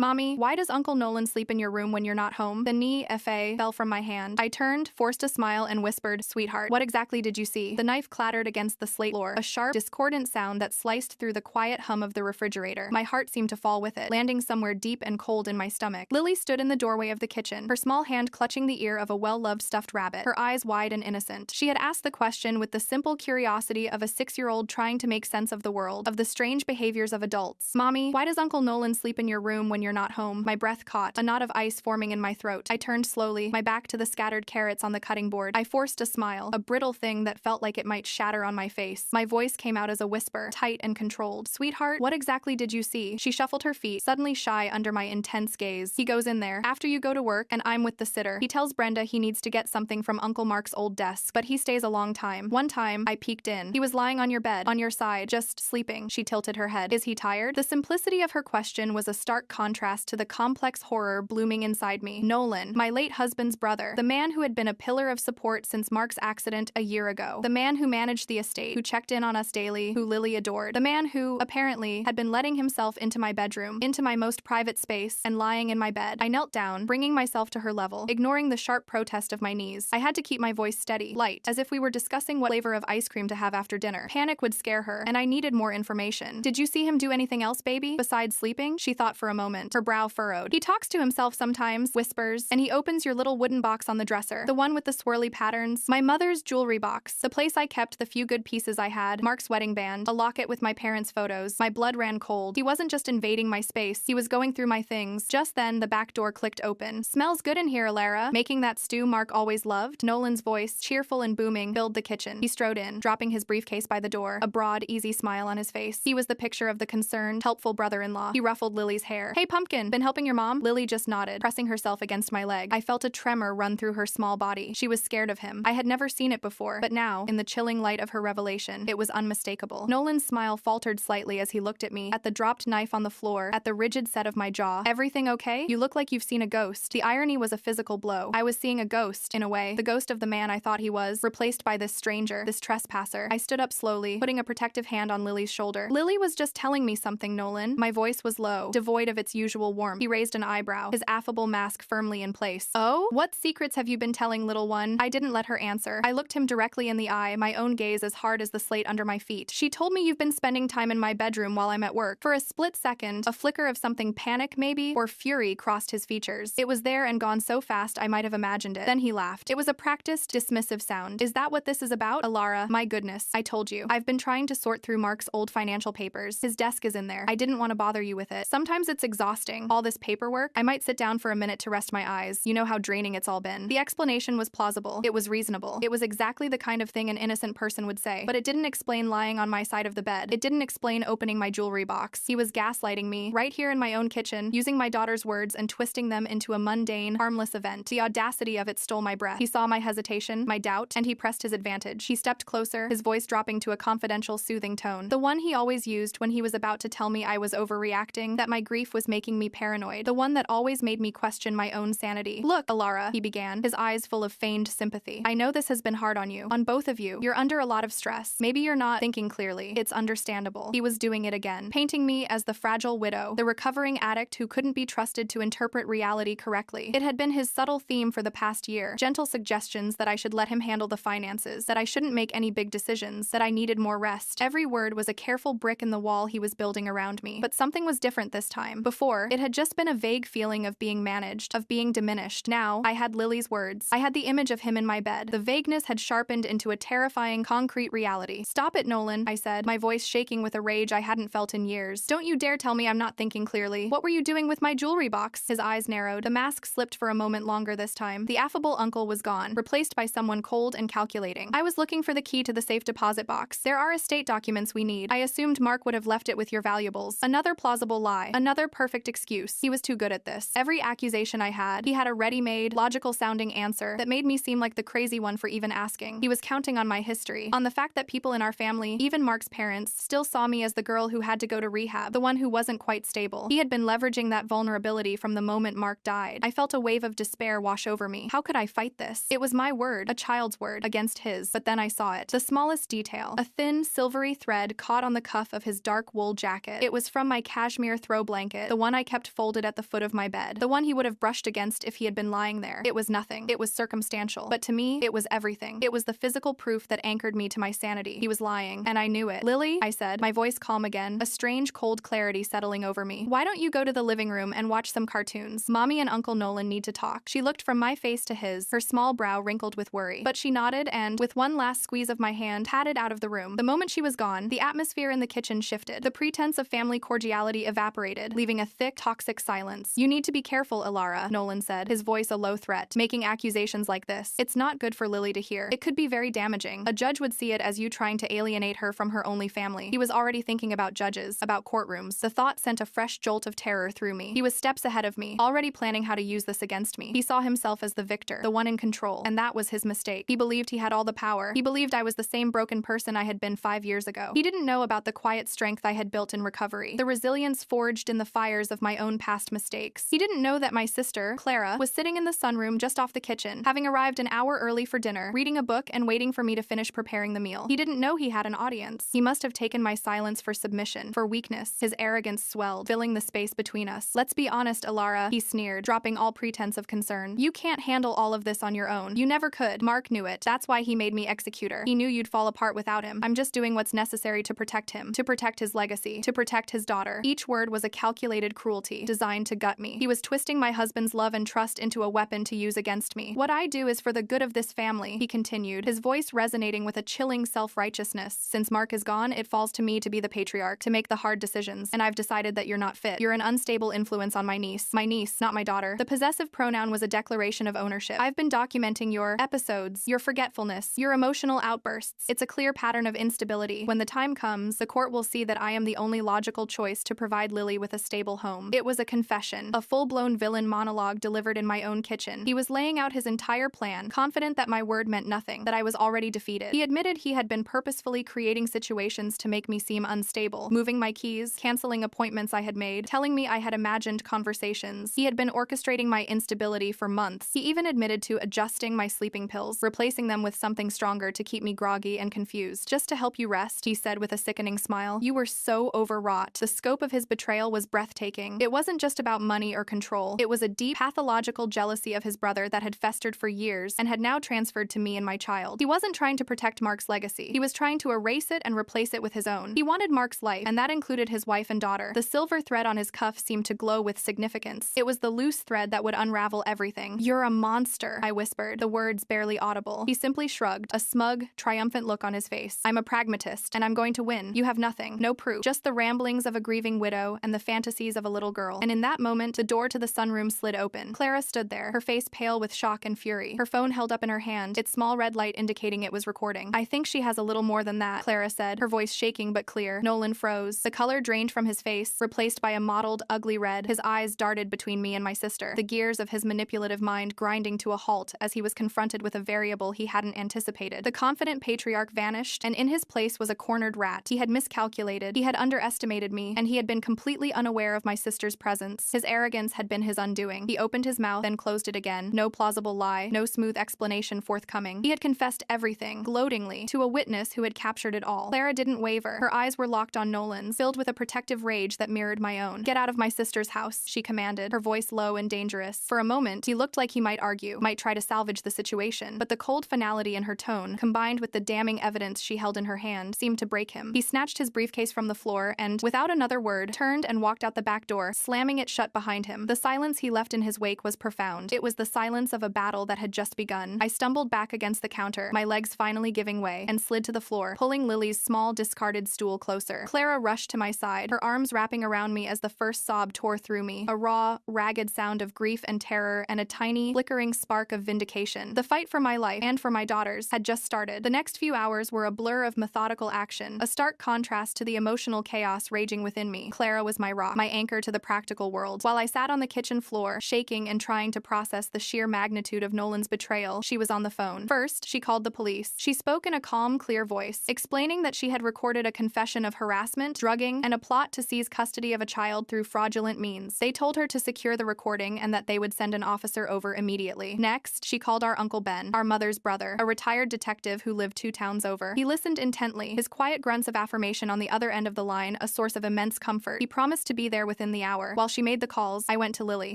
Mommy, why does Uncle Nolan sleep in your room when you're not home? The knee FA fell from my hand. I turned, forced a smile, and whispered, Sweetheart, what exactly did you see? The knife clattered against the slate floor, a sharp, discordant sound that sliced through the quiet hum of the refrigerator. My heart seemed to fall with it, landing somewhere deep and cold in my stomach. Lily stood in the doorway of the kitchen, her small hand clutching the ear of a well-loved stuffed rabbit, her eyes wide and innocent. She had asked the question with the simple curiosity of a 6-year-old trying to make sense of the world, of the strange behaviors of adults. Mommy, why does Uncle Nolan sleep in your room when you're not home? My breath caught, a knot of ice forming in my throat. I turned slowly, my back to the scattered carrots on the cutting board. I forced a smile, a brittle thing that felt like it might shatter on my face. My voice came out as a whisper, tight and controlled. Sweetheart, what exactly did you see? She shuffled her feet, suddenly shy under my intense gaze. He goes in there after you go to work, and I'm with the sitter. He tells Brenda he needs to get something from Uncle Mark's old desk, but he stays a long time. One time, I peeked in. He was lying on your bed, on your side, just sleeping. She tilted her head. Is he tired? The simplicity of her question was a stark contrast to the complex horror blooming inside me. Nolan, my late husband's brother, the man who had been a pillar of support since Mark's accident a year ago, the man who managed the estate, who checked in on us daily, who Lily adored, the man who, apparently, had been letting himself into my bedroom, into my most private space, and lying in my bed. I knelt down, bringing myself to her level, ignoring the sharp protest of my knees. I had to keep my voice steady, light, as if we were discussing what flavor of ice cream to have after dinner. Panic would scare her, and I needed more information. Did you see him do anything else, baby? Besides sleeping? She thought for a moment, her brow furrowed. He talks to himself sometimes, whispers, and he opens your little wooden box on the dresser, the one with the swirly patterns. My mother's jewelry box, the place I kept the few good pieces I had, Mark's wedding band, a locket with my parents' photos. My blood ran cold. He wasn't just invading my space, he was going through my things. Just then, the back door clicked open. Smells good in here, Alara. Making that stew Mark always loved? Nolan's voice, cheerful and booming, filled the kitchen. He strode in, dropping his briefcase by the door, a broad, easy smile on his face. He was the picture of the concerned, helpful brother-in-law. He ruffled Lily's hair. Hey, Pumpkin, been helping your mom? Lily just nodded, pressing herself against my leg. I felt a tremor run through her small body. She was scared of him. I had never seen it before, but now, in the chilling light of her revelation, it was unmistakable. Nolan's smile faltered slightly as he looked at me, at the dropped knife on the floor, at the rigid set of my jaw. Everything okay? You look like you've seen a ghost. The irony was a physical blow. I was seeing a ghost, in a way, the ghost of the man I thought he was, replaced by this stranger, this trespasser. I stood up slowly, putting a protective hand on Lily's shoulder. Lily was just telling me something, Nolan. My voice was low, devoid of its usual warmth. He raised an eyebrow, his affable mask firmly in place. Oh? What secrets have you been telling, little one? I didn't let her answer. I looked him directly in the eye, my own gaze as hard as the slate under my feet. She told me you've been spending time in my bedroom while I'm at work. For a split second, a flicker of something panic, maybe, or fury crossed his features. It was there and gone so fast I might have imagined it. Then he laughed. It was a practiced, dismissive sound. Is that what this is about? Alara, my goodness, I told you. I've been trying to sort through Mark's old financial papers. His desk is in there. I didn't want to bother you with it. Sometimes it's exhausting. All this paperwork. I might sit down for a minute to rest my eyes. You know how draining it's all been. The explanation was plausible. It was reasonable. It was exactly the kind of thing an innocent person would say. But it didn't explain lying on my side of the bed. It didn't explain opening my jewelry box. He was gaslighting me, right here in my own kitchen, using my daughter's words and twisting them into a mundane, harmless event. The audacity of it stole my breath. He saw my hesitation, my doubt, and he pressed his advantage. He stepped closer, his voice dropping to a confidential, soothing tone. The one he always used when he was about to tell me I was overreacting, that my grief was making me paranoid. The one that always made me question my own sanity. Look, Alara, he began, his eyes full of feigned sympathy. I know this has been hard on you, on both of you. You're under a lot of stress. Maybe you're not thinking clearly. It's understandable. He was doing it again, painting me as the fragile widow, the recovering addict who couldn't be trusted to interpret reality correctly. It had been his subtle theme for the past year, gentle suggestions that I should let him handle the finances, that I shouldn't make any big decisions, that I needed more rest. Every word was a careful brick in the wall he was building around me. But something was different this time. Before, it had just been a vague feeling of being managed, of being diminished. Now, I had Lily's words. I had the image of him in my bed. The vagueness had sharpened into a terrifying, concrete reality. Stop it, Nolan, I said, my voice shaking with a rage I hadn't felt in years. Don't you dare tell me I'm not thinking clearly. What were you doing with my jewelry box? His eyes narrowed. The mask slipped for a moment longer this time. The affable uncle was gone, replaced by someone cold and calculating. I was looking for the key to the safe deposit box. There are estate documents we need. I assumed Mark would have left it with your valuables. Another plausible lie. Another perfect excuse. He was too good at this. Every accusation I had, he had a ready-made, logical-sounding answer that made me seem like the crazy one for even asking. He was counting on my history, on the fact that people in our family, even Mark's parents, still saw me as the girl who had to go to rehab, the one who wasn't quite stable. He had been leveraging that vulnerability from the moment Mark died. I felt a wave of despair wash over me. How could I fight this? It was my word, a child's word, against his. But then I saw it. The smallest detail. A thin, silvery thread caught on the cuff of his dark wool jacket. It was from my cashmere throw blanket, the one one I kept folded at the foot of my bed. The one he would have brushed against if he had been lying there. It was nothing. It was circumstantial. But to me, it was everything. It was the physical proof that anchored me to my sanity. He was lying, and I knew it. "Lily," I said, my voice calm again, a strange cold clarity settling over me. "Why don't you go to the living room and watch some cartoons? Mommy and Uncle Nolan need to talk." She looked from my face to his, her small brow wrinkled with worry. But she nodded and, with one last squeeze of my hand, padded out of the room. The moment she was gone, the atmosphere in the kitchen shifted. The pretense of family cordiality evaporated, leaving a thick, toxic silence. "You need to be careful, Ilara," Nolan said, his voice a low threat. "Making accusations like this. It's not good for Lily to hear. It could be very damaging. A judge would see it as you trying to alienate her from her only family." He was already thinking about judges, about courtrooms. The thought sent a fresh jolt of terror through me. He was steps ahead of me, already planning how to use this against me. He saw himself as the victor, the one in control, and that was his mistake. He believed he had all the power. He believed I was the same broken person I had been 5 years ago. He didn't know about the quiet strength I had built in recovery, the resilience forged in the fires of my own past mistakes. He didn't know that my sister, Clara, was sitting in the sunroom just off the kitchen, having arrived an hour early for dinner, reading a book and waiting for me to finish preparing the meal. He didn't know he had an audience. He must have taken my silence for submission, for weakness. His arrogance swelled, filling the space between us. "Let's be honest, Ilara," he sneered, dropping all pretense of concern. "You can't handle all of this on your own. You never could. Mark knew it. That's why he made me executor. He knew you'd fall apart without him. I'm just doing what's necessary to protect him, to protect his legacy, to protect his daughter." Each word was a calculated cruelty, designed to gut me. He was twisting my husband's love and trust into a weapon to use against me. "What I do is for the good of this family," he continued, his voice resonating with a chilling self-righteousness. "Since Mark is gone, it falls to me to be the patriarch, to make the hard decisions, and I've decided that you're not fit. You're an unstable influence on my niece, not my daughter." The possessive pronoun was a declaration of ownership. "I've been documenting your episodes, your forgetfulness, your emotional outbursts. It's a clear pattern of instability. When the time comes, the court will see that I am the only logical choice to provide Lily with a stable home." It was a confession, a full-blown villain monologue delivered in my own kitchen. He was laying out his entire plan, confident that my word meant nothing, that I was already defeated. He admitted he had been purposefully creating situations to make me seem unstable, moving my keys, canceling appointments I had made, telling me I had imagined conversations. He had been orchestrating my instability for months. He even admitted to adjusting my sleeping pills, replacing them with something stronger to keep me groggy and confused. "Just to help you rest," he said with a sickening smile. "You were so overwrought." The scope of his betrayal was breathtaking. It wasn't just about money or control. It was a deep, pathological jealousy of his brother that had festered for years and had now transferred to me and my child. He wasn't trying to protect Mark's legacy. He was trying to erase it and replace it with his own. He wanted Mark's life, and that included his wife and daughter. The silver thread on his cuff seemed to glow with significance. It was the loose thread that would unravel everything. "You're a monster," I whispered, the words barely audible. He simply shrugged, a smug, triumphant look on his face. "I'm a pragmatist, and I'm going to win. You have nothing, no proof, just the ramblings of a grieving widow and the fantasies of a little girl." And in that moment, the door to the sunroom slid open. Clara stood there, her face pale with shock and fury, her phone held up in her hand, its small red light indicating it was recording. "I think she has a little more than that," Clara said, her voice shaking but clear. Nolan froze. The color drained from his face, replaced by a mottled, ugly red. His eyes darted between me and my sister, the gears of his manipulative mind grinding to a halt as he was confronted with a variable he hadn't anticipated. The confident patriarch vanished, and in his place was a cornered rat. He had miscalculated, he had underestimated me, and he had been completely unaware of my sister's presence. His arrogance had been his undoing. He opened his mouth, then closed it again. No plausible lie, no smooth explanation forthcoming. He had confessed everything, gloatingly, to a witness who had captured it all. Clara didn't waver. Her eyes were locked on Nolan's, filled with a protective rage that mirrored my own. "Get out of my sister's house," she commanded, her voice low and dangerous. For a moment, he looked like he might argue, might try to salvage the situation, but the cold finality in her tone, combined with the damning evidence she held in her hand, seemed to break him. He snatched his briefcase from the floor and, without another word, turned and walked out the back door, slamming it shut behind him. The silence he left in his wake was profound. It was the silence of a battle that had just begun. I stumbled back against the counter, my legs finally giving way, and slid to the floor, pulling Lily's small, discarded stool closer. Clara rushed to my side, her arms wrapping around me as the first sob tore through me, a raw, ragged sound of grief and terror and a tiny, flickering spark of vindication. The fight for my life, and for my daughter's, had just started. The next few hours were a blur of methodical action, a stark contrast to the emotional chaos raging within me. Clara was my rock, my anchor to the practical world. While I sat on the kitchen floor, shaking and trying to process the sheer magnitude of Nolan's betrayal, she was on the phone. First, she called the police. She spoke in a calm, clear voice, explaining that she had recorded a confession of harassment, drugging, and a plot to seize custody of a child through fraudulent means. They told her to secure the recording and that they would send an officer over immediately. Next, she called our Uncle Ben, our mother's brother, a retired detective who lived 2 towns over. He listened intently, his quiet grunts of affirmation on the other end of the line a source of immense comfort. He promised to be there with within the hour. While she made the calls, I went to Lily.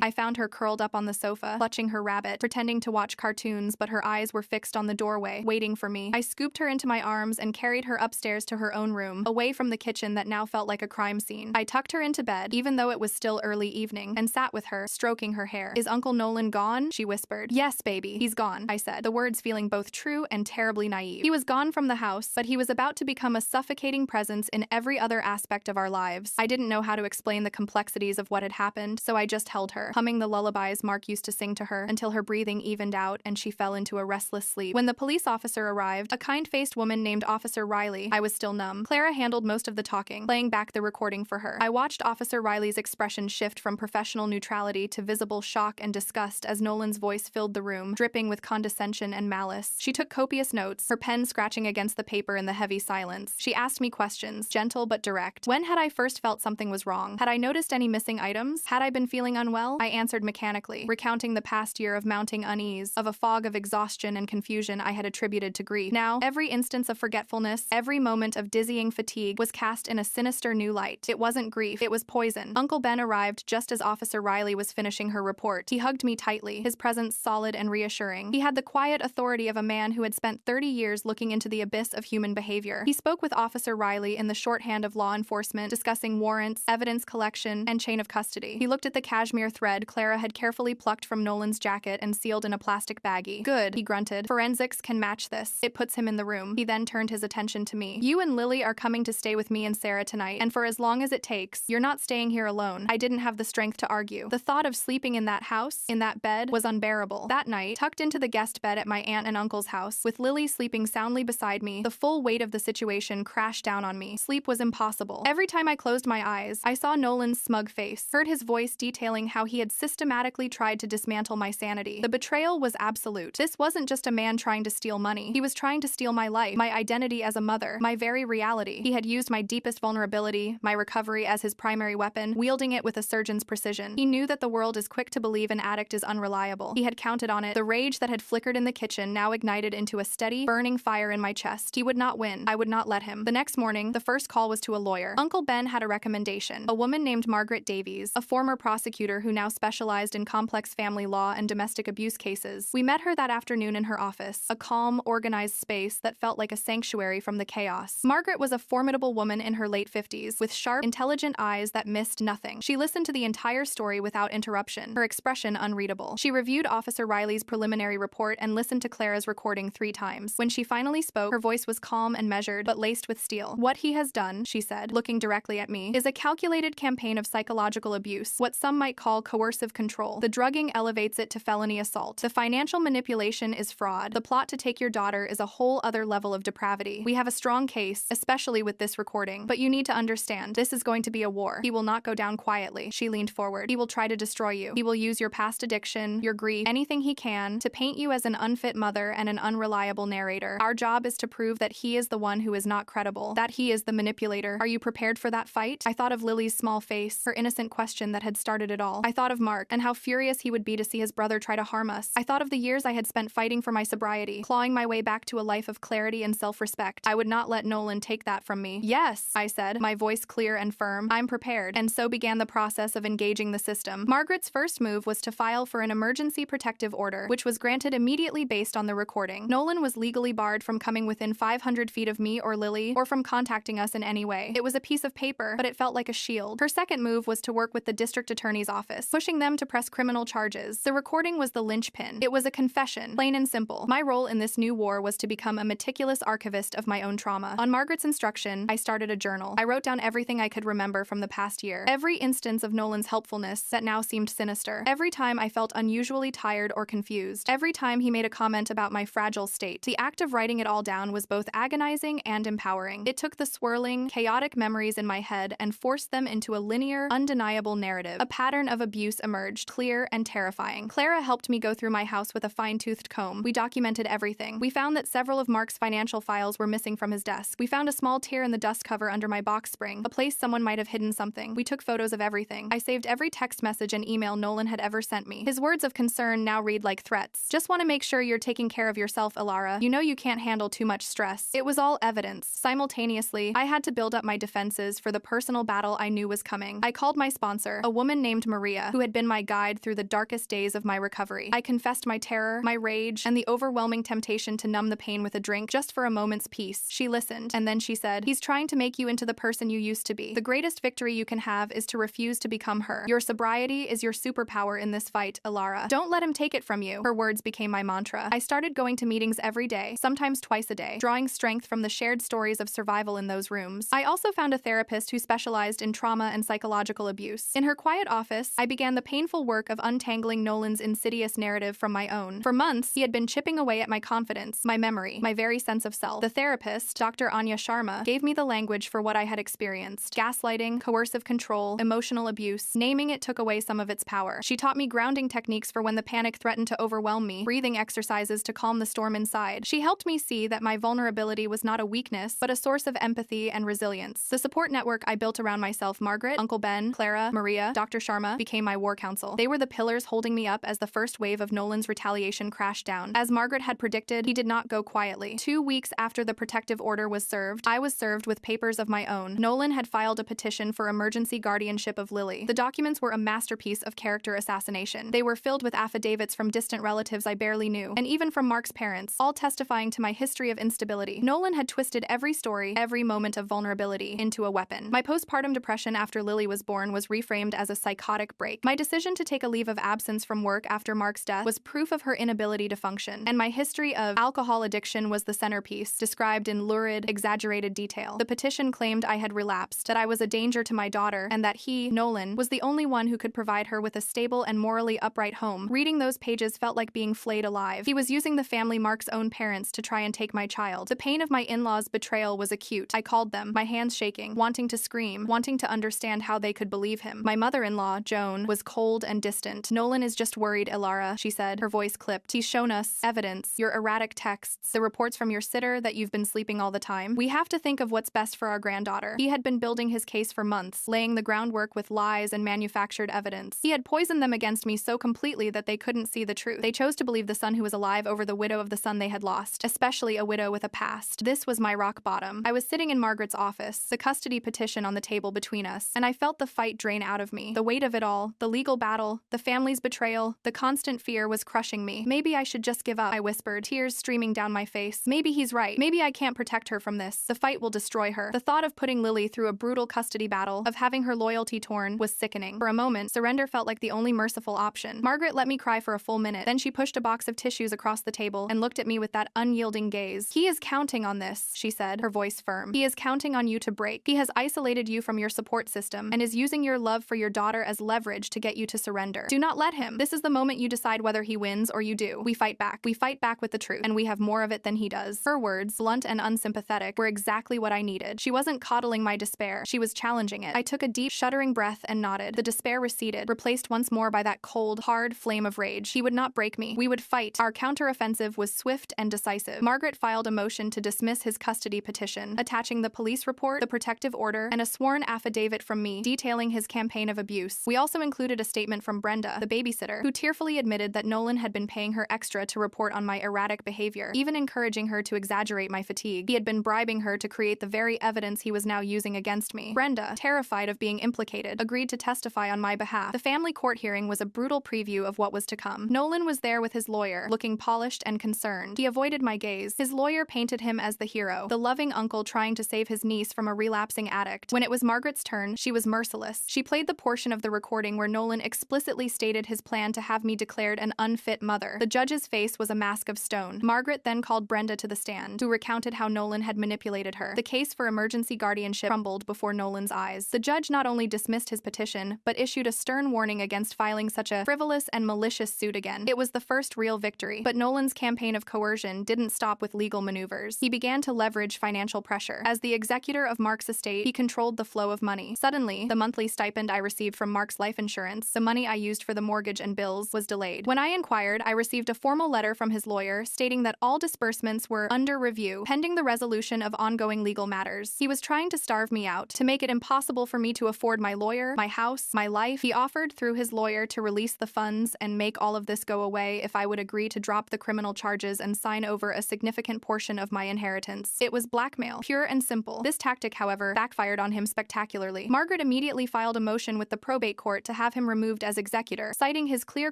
I found her curled up on the sofa, clutching her rabbit, pretending to watch cartoons, but her eyes were fixed on the doorway, waiting for me. I scooped her into my arms and carried her upstairs to her own room, away from the kitchen that now felt like a crime scene. I tucked her into bed, even though it was still early evening, and sat with her, stroking her hair. "Is Uncle Nolan gone?" she whispered. "Yes, baby, he's gone," I said, the words feeling both true and terribly naive. He was gone from the house, but he was about to become a suffocating presence in every other aspect of our lives. I didn't know how to explain the complexities of what had happened, so I just held her, humming the lullabies Mark used to sing to her, until her breathing evened out and she fell into a restless sleep. When the police officer arrived, a kind-faced woman named Officer Riley, I was still numb. Clara handled most of the talking, playing back the recording for her. I watched Officer Riley's expression shift from professional neutrality to visible shock and disgust as Nolan's voice filled the room, dripping with condescension and malice. She took copious notes, her pen scratching against the paper in the heavy silence. She asked me questions, gentle but direct. When had I first felt something was wrong? Had I noticed any missing items? Had I been feeling unwell? I answered mechanically, recounting the past year of mounting unease, of a fog of exhaustion and confusion I had attributed to grief. Now, every instance of forgetfulness, every moment of dizzying fatigue was cast in a sinister new light. It wasn't grief, it was poison. Uncle Ben arrived just as Officer Riley was finishing her report. He hugged me tightly, his presence solid and reassuring. He had the quiet authority of a man who had spent 30 years looking into the abyss of human behavior. He spoke with Officer Riley in the shorthand of law enforcement, discussing warrants, evidence collection, and chain of custody. He looked at the cashmere thread Clara had carefully plucked from Nolan's jacket and sealed in a plastic baggie. "Good," he grunted. "Forensics can match this. It puts him in the room." He then turned his attention to me. "You and Lily are coming to stay with me and Sarah tonight, and for as long as it takes. You're not staying here alone." I didn't have the strength to argue. The thought of sleeping in that house, in that bed, was unbearable. That night, tucked into the guest bed at my aunt and uncle's house, with Lily sleeping soundly beside me, the full weight of the situation crashed down on me. Sleep was impossible. Every time I closed my eyes, I saw Nolan's smug face, heard his voice detailing how he had systematically tried to dismantle my sanity. The betrayal was absolute. This wasn't just a man trying to steal money. He was trying to steal my life, my identity as a mother, my very reality. He had used my deepest vulnerability, my recovery, as his primary weapon, wielding it with a surgeon's precision. He knew that the world is quick to believe an addict is unreliable. He had counted on it. The rage that had flickered in the kitchen now ignited into a steady, burning fire in my chest. He would not win. I would not let him. The next morning, the first call was to a lawyer. Uncle Ben had a recommendation. A woman named Margaret Davies, a former prosecutor who now specialized in complex family law and domestic abuse cases. We met her that afternoon in her office, a calm, organized space that felt like a sanctuary from the chaos. Margaret was a formidable woman in her late 50s, with sharp, intelligent eyes that missed nothing. She listened to the entire story without interruption, her expression unreadable. She reviewed Officer Riley's preliminary report and listened to Clara's recording 3 times. When she finally spoke, her voice was calm and measured, but laced with steel. "What he has done," she said, looking directly at me, "is a calculated campaign of psychological abuse, what some might call coercive control. The drugging elevates it to felony assault. The financial manipulation is fraud. The plot to take your daughter is a whole other level of depravity. We have a strong case, especially with this recording, but you need to understand, this is going to be a war. He will not go down quietly." She leaned forward. "He will try to destroy you. He will use your past addiction, your grief, anything he can, to paint you as an unfit mother and an unreliable narrator. Our job is to prove that he is the one who is not credible, that he is the manipulator. Are you prepared for that fight?" I thought of Lily's small face, her innocent question that had started it all. I thought of Mark, and how furious he would be to see his brother try to harm us. I thought of the years I had spent fighting for my sobriety, clawing my way back to a life of clarity and self-respect. I would not let Nolan take that from me. "Yes," I said, my voice clear and firm. "I'm prepared." And so began the process of engaging the system. Margaret's first move was to file for an emergency protective order, which was granted immediately based on the recording. Nolan was legally barred from coming within 500 feet of me or Lily, or from contacting us in any way. It was a piece of paper, but it felt like a shield. Her second move was to work with the district attorney's office, pushing them to press criminal charges. The recording was the linchpin. It was a confession, plain and simple. My role in this new war was to become a meticulous archivist of my own trauma. On Margaret's instruction, I started a journal. I wrote down everything I could remember from the past year. Every instance of Nolan's helpfulness that now seemed sinister. Every time I felt unusually tired or confused. Every time he made a comment about my fragile state. The act of writing it all down was both agonizing and empowering. It took the swirling, chaotic memories in my head and forced them into a linear, undeniable narrative. A pattern of abuse emerged, clear and terrifying. Clara helped me go through my house with a fine-toothed comb. We documented everything. We found that several of Mark's financial files were missing from his desk. We found a small tear in the dust cover under my box spring, a place someone might have hidden something. We took photos of everything. I saved every text message and email Nolan had ever sent me. His words of concern now read like threats. "Just want to make sure you're taking care of yourself, Ilara. You know you can't handle too much stress." It was all evidence. Simultaneously, I had to build up my defenses for the personal battle I knew was coming. everything. I called my sponsor, a woman named Maria, who had been my guide through the darkest days of my recovery. I confessed my terror, my rage, and the overwhelming temptation to numb the pain with a drink just for a moment's peace. She listened, and then she said, "He's trying to make you into the person you used to be. The greatest victory you can have is to refuse to become her. Your sobriety is your superpower in this fight, Ilara. Don't let him take it from you." Her words became my mantra. I started going to meetings every day, sometimes twice a day, drawing strength from the shared stories of survival in those rooms. I also found a therapist who specialized in trauma and psychological abuse. In her quiet office, I began the painful work of untangling Nolan's insidious narrative from my own. For months, he had been chipping away at my confidence, my memory, my very sense of self. The therapist, Dr. Anya Sharma, gave me the language for what I had experienced: gaslighting, coercive control, emotional abuse. Naming it took away some of its power. She taught me grounding techniques for when the panic threatened to overwhelm me, breathing exercises to calm the storm inside. She helped me see that my vulnerability was not a weakness, but a source of empathy and resilience. The support network I built around myself, Margaret, Uncle Ben, Clara, Maria, Dr. Sharma, became my war council. They were the pillars holding me up as the first wave of Nolan's retaliation crashed down. As Margaret had predicted, he did not go quietly. 2 weeks after the protective order was served, I was served with papers of my own. Nolan had filed a petition for emergency guardianship of Lily. The documents were a masterpiece of character assassination. They were filled with affidavits from distant relatives I barely knew, and even from Mark's parents, all testifying to my history of instability. Nolan had twisted every story, every moment of vulnerability, into a weapon. My postpartum depression after Lily was born was reframed as a psychotic break. My decision to take a leave of absence from work after Mark's death was proof of her inability to function, and my history of alcohol addiction was the centerpiece, described in lurid, exaggerated detail. The petition claimed I had relapsed, that I was a danger to my daughter, and that he, Nolan, was the only one who could provide her with a stable and morally upright home. Reading those pages felt like being flayed alive. He was using the family Mark's own parents to try and take my child. The pain of my in-laws' betrayal was acute. I called them, my hands shaking, wanting to scream, wanting to understand how they could believe him. My mother-in-law, Joan, was cold and distant. "Nolan is just worried, Ilara," she said, her voice clipped. "He's shown us evidence, your erratic texts, the reports from your sitter that you've been sleeping all the time. We have to think of what's best for our granddaughter." He had been building his case for months, laying the groundwork with lies and manufactured evidence. He had poisoned them against me so completely that they couldn't see the truth. They chose to believe the son who was alive over the widow of the son they had lost, especially a widow with a past. This was my rock bottom. I was sitting in Margaret's office, the custody petition on the table between us, and I felt the fight drain out of me. The weight of it all, the legal battle, the family's betrayal, the constant fear was crushing me. "Maybe I should just give up," I whispered, tears streaming down my face. "Maybe he's right. Maybe I can't protect her from this. The fight will destroy her." The thought of putting Lily through a brutal custody battle, of having her loyalty torn, was sickening. For a moment, surrender felt like the only merciful option. Margaret let me cry for a full minute. Then she pushed a box of tissues across the table and looked at me with that unyielding gaze. "He is counting on this," she said, her voice firm. "He is counting on you to break. He has isolated you from your support system and is using your love for your daughter as leverage to get you to surrender. Do not let him. This is the moment you decide whether he wins or you do. We fight back. We fight back with the truth, and we have more of it than he does." Her words, blunt and unsympathetic, were exactly what I needed. She wasn't coddling my despair. She was challenging it. I took a deep, shuddering breath and nodded. The despair receded, replaced once more by that cold, hard flame of rage. He would not break me. We would fight. Our counteroffensive was swift and decisive. Margaret filed a motion to dismiss his custody petition, attaching the police report, the protective order, and a sworn affidavit from me detailing his campaign of abuse. We also included a statement from Brenda, the babysitter, who tearfully admitted that Nolan had been paying her extra to report on my erratic behavior, even encouraging her to exaggerate my fatigue. He had been bribing her to create the very evidence he was now using against me. Brenda, terrified of being implicated, agreed to testify on my behalf. The family court hearing was a brutal preview of what was to come. Nolan was there with his lawyer, looking polished and concerned. He avoided my gaze. His lawyer painted him as the hero, the loving uncle trying to save his niece from a relapsing addict. When it was Margaret's turn, she was merciless. She played the portion of the recording where Nolan explicitly stated his plan to have me declared an unfit mother. The judge's face was a mask of stone. Margaret then called Brenda to the stand, who recounted how Nolan had manipulated her. The case for emergency guardianship crumbled before Nolan's eyes. The judge not only dismissed his petition, but issued a stern warning against filing such a frivolous and malicious suit again. It was the first real victory, but Nolan's campaign of coercion didn't stop with legal maneuvers. He began to leverage financial pressure. As the executor of Mark's estate, he controlled the flow of money. Suddenly, the monthly stipend I received from Mark's life insurance, the money I used for the mortgage and bills, was delayed. When I inquired, I received a formal letter from his lawyer stating that all disbursements were under review, pending the resolution of ongoing legal matters. He was trying to starve me out, to make it impossible for me to afford my lawyer, my house, my life. He offered through his lawyer to release the funds and make all of this go away if I would agree to drop the criminal charges and sign over a significant portion of my inheritance. It was blackmail, pure and simple. This tactic, however, backfired on him spectacularly. Margaret immediately filed a motion with the probate court to have him removed as executor, citing his clear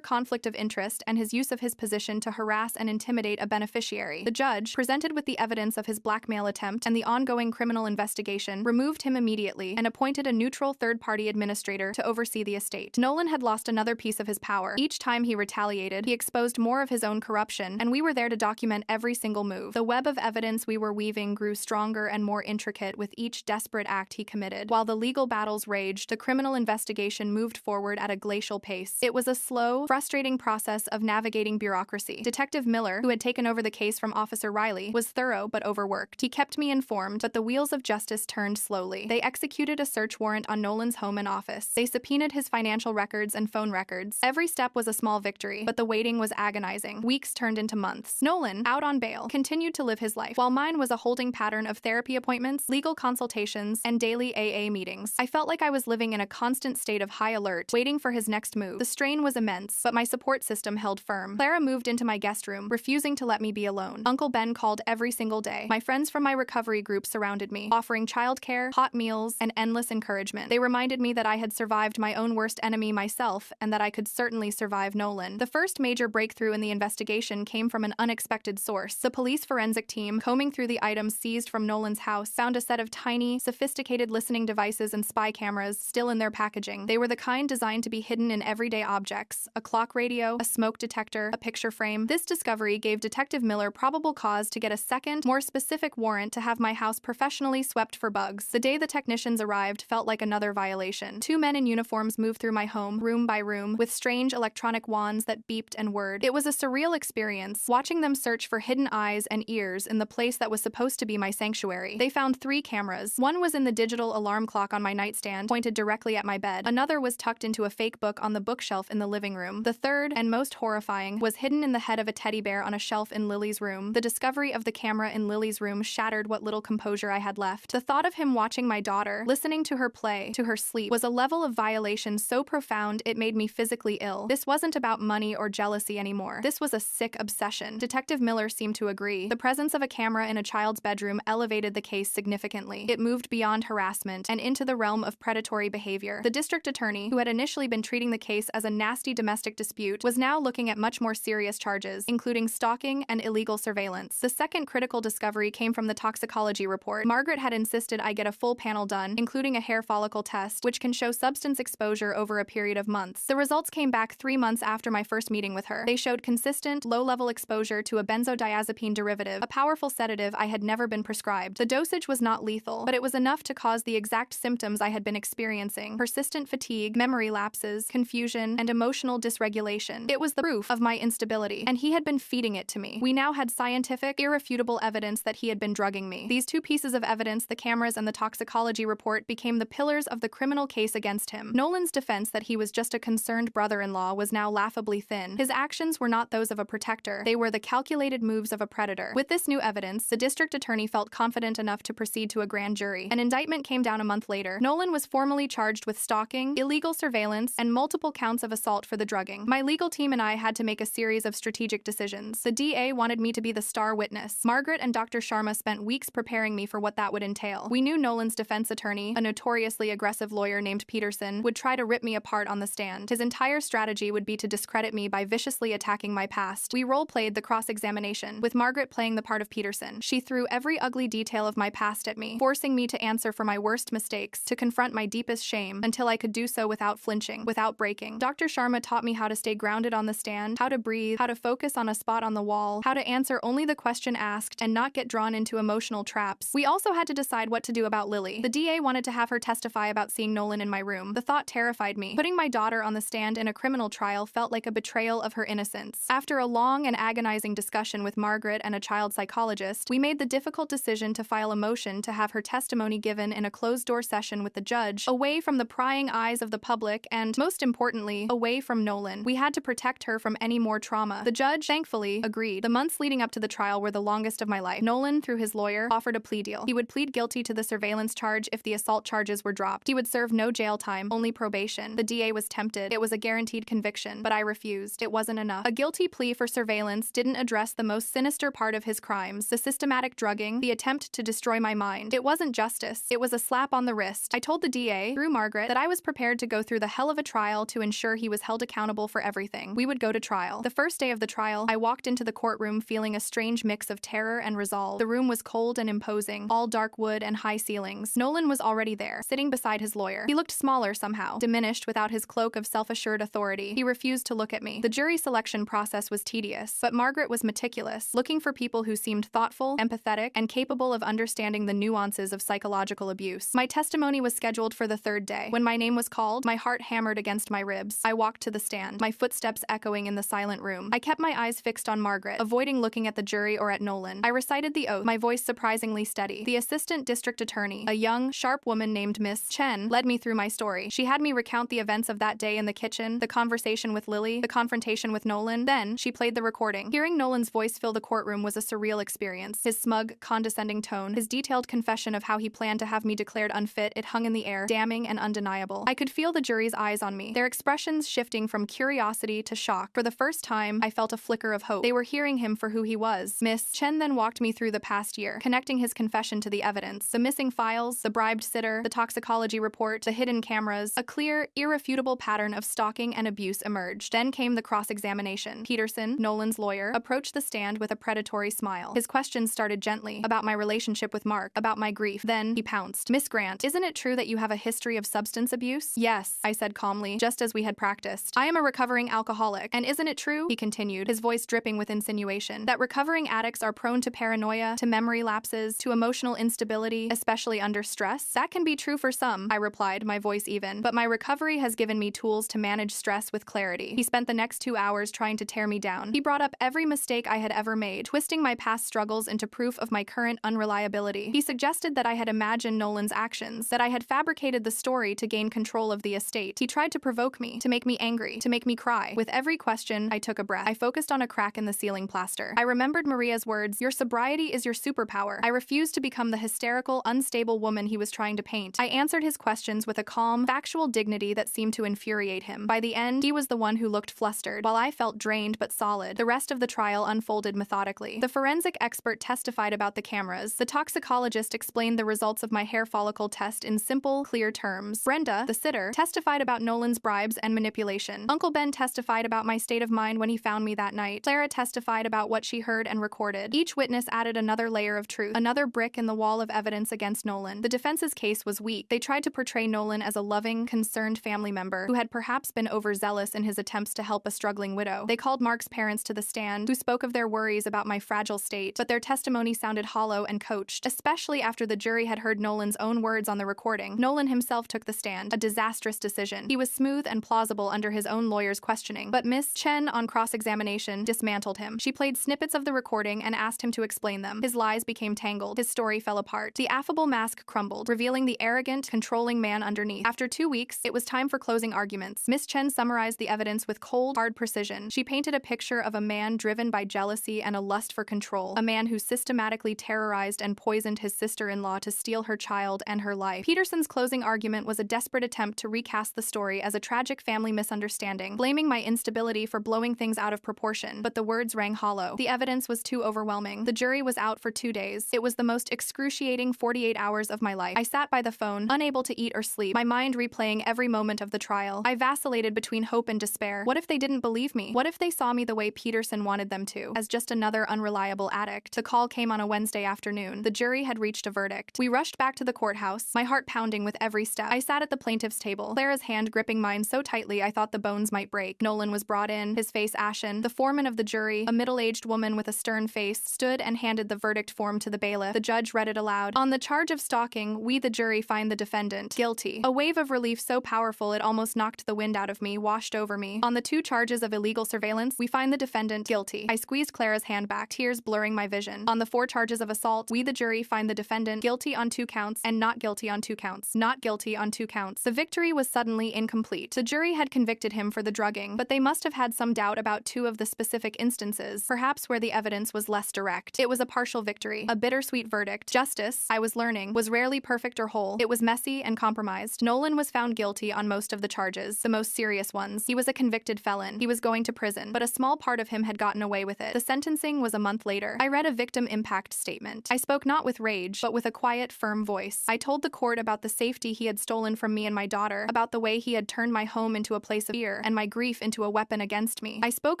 conflict of interest and his use of his position to harass and intimidate a beneficiary. The judge, presented with the evidence of his blackmail attempt and the ongoing criminal investigation, removed him immediately and appointed a neutral third-party administrator to oversee the estate. Nolan had lost another piece of his power. Each time he retaliated, he exposed more of his own corruption, and we were there to document every single move. The web of evidence we were weaving grew stronger and more intricate with each desperate act he committed. While the legal battles raged, the criminal investigation moved forward at a glacial pace. It was a slow, frustrating process of navigating bureaucracy. Detective Miller, who had taken over the case from Officer Riley, was thorough but overworked. He kept me informed, but the wheels of justice turned slowly. They executed a search warrant on Nolan's home and office. They subpoenaed his financial records and phone records. Every step was a small victory, but the waiting was agonizing. Weeks turned into months. Nolan, out on bail, continued to live his life, while mine was a holding pattern of therapy appointments, legal consultations, and daily AA meetings. I felt like I was living in a constant state of high alert, waiting for his next move. The strain was immense, but my support system held firm. Clara moved into my guest room, refusing to let me be alone. Uncle Ben called every single day. My friends from my recovery group surrounded me, offering childcare, hot meals, and endless encouragement. They reminded me that I had survived my own worst enemy myself, and that I could certainly survive Nolan. The first major breakthrough in the investigation came from an unexpected source. The police forensic team, combing through the items seized from Nolan's house, found a set of tiny, sophisticated listening devices and spy cameras still in their packaging. They were the kind designed to be hidden in everyday objects: a clock radio, a smoke detector, a picture frame. This discovery gave Detective Miller probable cause to get a second, more specific warrant to have my house professionally swept for bugs. The day the technicians arrived felt like another violation. Two men in uniforms moved through my home, room by room, with strange electronic wands that beeped and whirred. It was a surreal experience, watching them search for hidden eyes and ears in the place that was supposed to be my sanctuary. They found 3 cameras. One was in the digital alarm clock on my nightstand, pointed directly at my bed. Another was tucked into a fake book on the bookshelf in the living room. The third, and most horrifying, was hidden in the head of a teddy bear on a shelf in Lily's room. The discovery of the camera in Lily's room shattered what little composure I had left. The thought of him watching my daughter, listening to her play, to her sleep, was a level of violation so profound it made me physically ill. This wasn't about money or jealousy anymore. This was a sick obsession. Detective Miller seemed to agree. The presence of a camera in a child's bedroom elevated the case significantly. It moved beyond harassment and into the realm of predatory behavior. The district attorney, who had initially been treating the case as a nasty domestic dispute, was now looking at much more serious charges, including stalking and illegal surveillance. The second critical discovery came from the toxicology report. Margaret had insisted I get a full panel done, including a hair follicle test, which can show substance exposure over a period of months. The results came back 3 months after my first meeting with her. They showed consistent, low-level exposure to a benzodiazepine derivative, a powerful sedative I had never been prescribed. The dosage was not lethal, but it was enough to cause the exact symptoms I had been experiencing: persistent fatigue, memory lapses, confusion, and emotional dysregulation. It was the proof of my instability, and he had been feeding it to me. We now had scientific, irrefutable evidence that he had been drugging me. These 2 pieces of evidence, the cameras and the toxicology report, became the pillars of the criminal case against him. Nolan's defense that he was just a concerned brother-in-law was now laughably thin. His actions were not those of a protector. They were the calculated moves of a predator. With this new evidence, the district attorney felt confident enough to proceed to a grand jury. An indictment came down a month later. Nolan was formally charged with stalking, illegal surveillance, and multiple counts of assault for the drugging. My legal team and I had to make a series of strategic decisions. The DA wanted me to be the star witness. Margaret and Dr. Sharma spent weeks preparing me for what that would entail. We knew Nolan's defense attorney, a notoriously aggressive lawyer named Peterson, would try to rip me apart on the stand. His entire strategy would be to discredit me by viciously attacking my past. We role-played the cross-examination, with Margaret playing the part of Peterson. She threw every ugly detail of my past at me, forcing me to answer for my worst mistakes, to confront my deepest shame, until I could do so without flinching, without breaking. Dr. Sharma taught me how to stay grounded on the stand, how to breathe, how to focus on a spot on the wall, how to answer only the question asked and not get drawn into emotional traps. We also had to decide what to do about Lily. The DA wanted to have her testify about seeing Nolan in my room. The thought terrified me. Putting my daughter on the stand in a criminal trial felt like a betrayal of her innocence. After a long and agonizing discussion with Margaret and a child psychologist, we made the difficult decision to file a motion to have her testimony given in a closed-door session with the judge, away from the prying eyes of the public and, most importantly, away from Nolan. We had to protect her from any more trauma. The judge, thankfully, agreed. The months leading up to the trial were the longest of my life. Nolan, through his lawyer, offered a plea deal. He would plead guilty to the surveillance charge if the assault charges were dropped. He would serve no jail time, only probation. The DA was tempted. It was a guaranteed conviction, but I refused. It wasn't enough. A guilty plea for surveillance didn't address the most sinister part of his crimes: the systematic drugging, the attempt to destroy my mind. It wasn't justice. It was a slap on the wrist. I told told the DA, through Margaret, that I was prepared to go through the hell of a trial to ensure he was held accountable for everything. We would go to trial. The first day of the trial, I walked into the courtroom feeling a strange mix of terror and resolve. The room was cold and imposing, all dark wood and high ceilings. Nolan was already there, sitting beside his lawyer. He looked smaller somehow, diminished without his cloak of self-assured authority. He refused to look at me. The jury selection process was tedious, but Margaret was meticulous, looking for people who seemed thoughtful, empathetic, and capable of understanding the nuances of psychological abuse. My testimony was scheduled for the third day. When my name was called, my heart hammered against my ribs. I walked to the stand, my footsteps echoing in the silent room. I kept my eyes fixed on Margaret, avoiding looking at the jury or at Nolan. I recited the oath, my voice surprisingly steady. The assistant district attorney, a young, sharp woman named Miss Chen, led me through my story. She had me recount the events of that day in the kitchen, the conversation with Lily, the confrontation with Nolan. Then, she played the recording. Hearing Nolan's voice fill the courtroom was a surreal experience. His smug, condescending tone, his detailed confession of how he planned to have me declared unfit, it hung in the air, damning and undeniable. I could feel the jury's eyes on me, their expressions shifting from curiosity to shock. For the first time, I felt a flicker of hope. They were hearing him for who he was. Miss Chen then walked me through the past year, connecting his confession to the evidence, the missing files, the bribed sitter, the toxicology report, the hidden cameras. A clear, irrefutable pattern of stalking and abuse emerged. Then came the cross-examination. Peterson, Nolan's lawyer, approached the stand with a predatory smile. His questions started gently, about my relationship with Mark, about my grief. Then, he pounced. Miss Grant, isn't it true that you have a history of substance abuse? Yes, I said calmly, just as we had practiced. I am a recovering alcoholic. And isn't it true, he continued, his voice dripping with insinuation, that recovering addicts are prone to paranoia, to memory lapses, to emotional instability, especially under stress? That can be true for some, I replied, my voice even, but my recovery has given me tools to manage stress with clarity. He spent the next 2 hours trying to tear me down. He brought up every mistake I had ever made, twisting my past struggles into proof of my current unreliability. He suggested that I had imagined Nolan's actions, that I had fabricated the story to gain control of the estate. He tried to provoke me, to make me angry, to make me cry. With every question, I took a breath. I focused on a crack in the ceiling plaster. I remembered Maria's words, "Your sobriety is your superpower." I refused to become the hysterical, unstable woman he was trying to paint. I answered his questions with a calm, factual dignity that seemed to infuriate him. By the end, he was the one who looked flustered, while I felt drained but solid. The rest of the trial unfolded methodically. The forensic expert testified about the cameras. The toxicologist explained the results of my hair follicle test in simple, clear terms. Brenda, the sitter, testified about Nolan's bribes and manipulation. Uncle Ben testified about my state of mind when he found me that night. Clara testified about what she heard and recorded. Each witness added another layer of truth, another brick in the wall of evidence against Nolan. The defense's case was weak. They tried to portray Nolan as a loving, concerned family member who had perhaps been overzealous in his attempts to help a struggling widow. They called Mark's parents to the stand, who spoke of their worries about my fragile state, but their testimony sounded hollow and coached, especially after the jury had heard Nolan's own words on the recording. Nolan himself took the stand, a disastrous decision. He was smooth and plausible under his own lawyer's questioning, but Miss Chen, on cross-examination, dismantled him. She played snippets of the recording and asked him to explain them. His lies became tangled. His story fell apart. The affable mask crumbled, revealing the arrogant, controlling man underneath. After 2 weeks, it was time for closing arguments. Miss Chen summarized the evidence with cold, hard precision. She painted a picture of a man driven by jealousy and a lust for control, a man who systematically terrorized and poisoned his sister-in-law to steal her child and her life. Peterson's closing argument was a desperate attempt to recast the story as a tragic family misunderstanding, blaming my instability for blowing things out of proportion, but the words rang hollow. The evidence was too overwhelming. The jury was out for 2 days. It was the most excruciating 48 hours of my life. I sat by the phone, unable to eat or sleep, my mind replaying every moment of the trial. I vacillated between hope and despair. What if they didn't believe me? What if they saw me the way Peterson wanted them to, as just another unreliable addict? The call came on a Wednesday afternoon. The jury had reached a verdict. We rushed back to the courthouse, my heart pounding with every step. I sat at the plaintiff's table, Clara's hand gripping mine so tightly I thought the bones might break. Nolan was brought in, his face ashen. The foreman of the jury, a middle-aged woman with a stern face, stood and handed the verdict form to the bailiff. The judge read it aloud. On the charge of stalking, we the jury find the defendant guilty. A wave of relief so powerful it almost knocked the wind out of me, washed over me. On the 2 charges of illegal surveillance, we find the defendant guilty. I squeezed Clara's hand back, tears blurring my vision. On the 4 charges of assault, we the jury find the defendant guilty on 2 counts and not guilty on 2 counts. Not guilty on 2 counts. The victory was suddenly incomplete. The jury had convicted him for the drugging, but they must have had some doubt about 2 of the specific instances, perhaps where the evidence was less direct. It was a partial victory, a bittersweet verdict. Justice, I was learning, was rarely perfect or whole. It was messy and compromised. Nolan was found guilty on most of the charges, the most serious ones. He was a convicted felon. He was going to prison, but a small part of him had gotten away with it. The sentencing was a month later. I read a victim impact statement. I spoke not with rage, but with a quiet, firm voice. I told the court about about the safety he had stolen from me and my daughter, about the way he had turned my home into a place of fear and my grief into a weapon against me. I spoke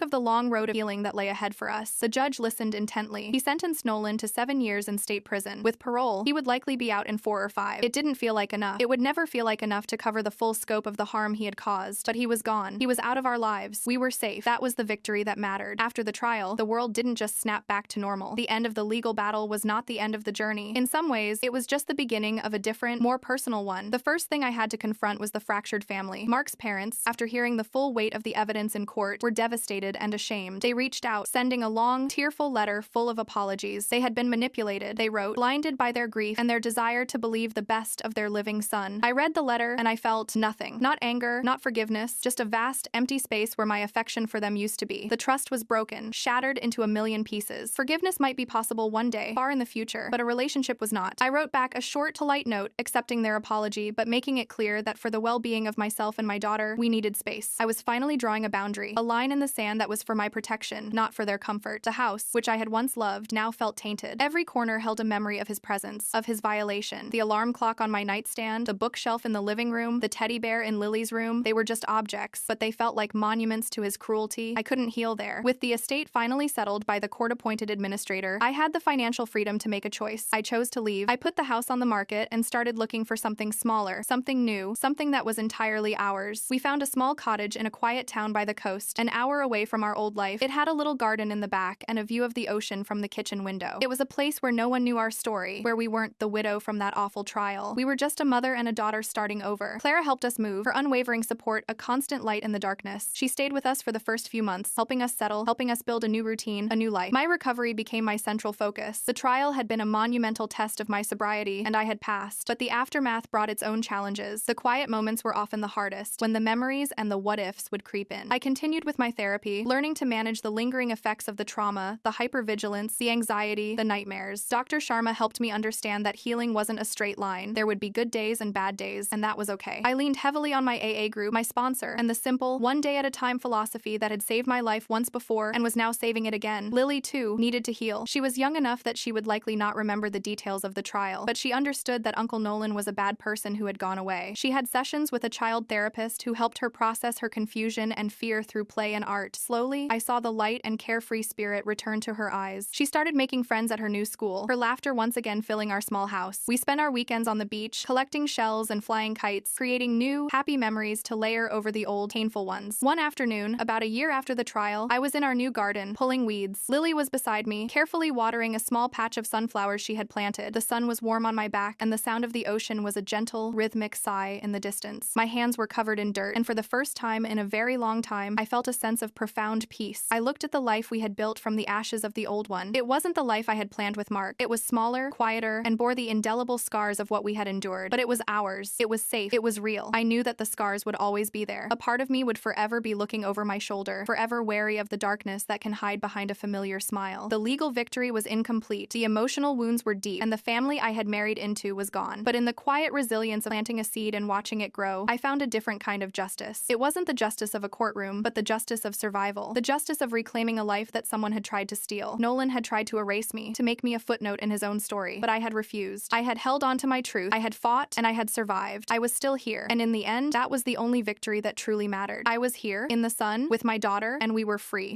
of the long road of healing that lay ahead for us. The judge listened intently. He sentenced Nolan to 7 years in state prison. With parole, he would likely be out in 4 or 5. It didn't feel like enough. It would never feel like enough to cover the full scope of the harm he had caused. But he was gone. He was out of our lives. We were safe. That was the victory that mattered. After the trial, the world didn't just snap back to normal. The end of the legal battle was not the end of the journey. In some ways, it was just the beginning of a different, more personal one. The first thing I had to confront was the fractured family. Mark's parents, after hearing the full weight of the evidence in court, were devastated and ashamed. They reached out, sending a long, tearful letter full of apologies. They had been manipulated, they wrote, blinded by their grief and their desire to believe the best of their living son. I read the letter and I felt nothing. Not anger, not forgiveness, just a vast, empty space where my affection for them used to be. The trust was broken, shattered into a million pieces. Forgiveness might be possible one day, far in the future, but a relationship was not. I wrote back a short to light note, accepting their apology, but making it clear that for the well-being of myself and my daughter, we needed space. I was finally drawing a boundary, a line in the sand that was for my protection, not for their comfort. The house, which I had once loved, now felt tainted. Every corner held a memory of his presence, of his violation. The alarm clock on my nightstand, the bookshelf in the living room, the teddy bear in Lily's room, they were just objects, but they felt like monuments to his cruelty. I couldn't heal there. With the estate finally settled by the court-appointed administrator, I had the financial freedom to make a choice. I chose to leave. I put the house on the market and started looking for something smaller, something new, something that was entirely ours. We found a small cottage in a quiet town by the coast, an hour away from our old life. It had a little garden in the back and a view of the ocean from the kitchen window. It was a place where no one knew our story, where we weren't the widow from that awful trial. We were just a mother and a daughter starting over. Clara helped us move, her unwavering support a constant light in the darkness. She stayed with us for the first few months, helping us settle, helping us build a new routine, a new life. My recovery became my central focus. The trial had been a monumental test of my sobriety, and I had passed, but the aftermath brought its own challenges. The quiet moments were often the hardest, when the memories and the what-ifs would creep in. I continued with my therapy, learning to manage the lingering effects of the trauma, the hypervigilance, the anxiety, the nightmares. Dr. Sharma helped me understand that healing wasn't a straight line. There would be good days and bad days, and that was okay. I leaned heavily on my AA group, my sponsor, and the simple, one-day-at-a-time philosophy that had saved my life once before and was now saving it again. Lily, too, needed to heal. She was young enough that she would likely not remember the details of the trial, but she understood that Uncle Nolan was a bad person who had gone away. She had sessions with a child therapist who helped her process her confusion and fear through play and art. Slowly, I saw the light and carefree spirit return to her eyes. She started making friends at her new school, her laughter once again filling our small house. We spent our weekends on the beach, collecting shells and flying kites, creating new, happy memories to layer over the old, painful ones. One afternoon, about a year after the trial, I was in our new garden, pulling weeds. Lily was beside me, carefully watering a small patch of sunflowers she had planted. The sun was warm on my back, and the sound of the ocean was a gentle, rhythmic sigh in the distance. My hands were covered in dirt, and for the first time in a very long time, I felt a sense of profound peace. I looked at the life we had built from the ashes of the old one. It wasn't the life I had planned with Mark. It was smaller, quieter, and bore the indelible scars of what we had endured. But it was ours. It was safe. It was real. I knew that the scars would always be there. A part of me would forever be looking over my shoulder, forever wary of the darkness that can hide behind a familiar smile. The legal victory was incomplete. The emotional wounds were deep, and the family I had married into was gone. But in the quiet resilience of planting a seed and watching it grow, I found a different kind of justice. It wasn't the justice of a courtroom, but the justice of survival. The justice of reclaiming a life that someone had tried to steal. Nolan had tried to erase me, to make me a footnote in his own story, but I had refused. I had held on to my truth. I had fought, and I had survived. I was still here, and in the end, that was the only victory that truly mattered. I was here, in the sun, with my daughter, and we were free.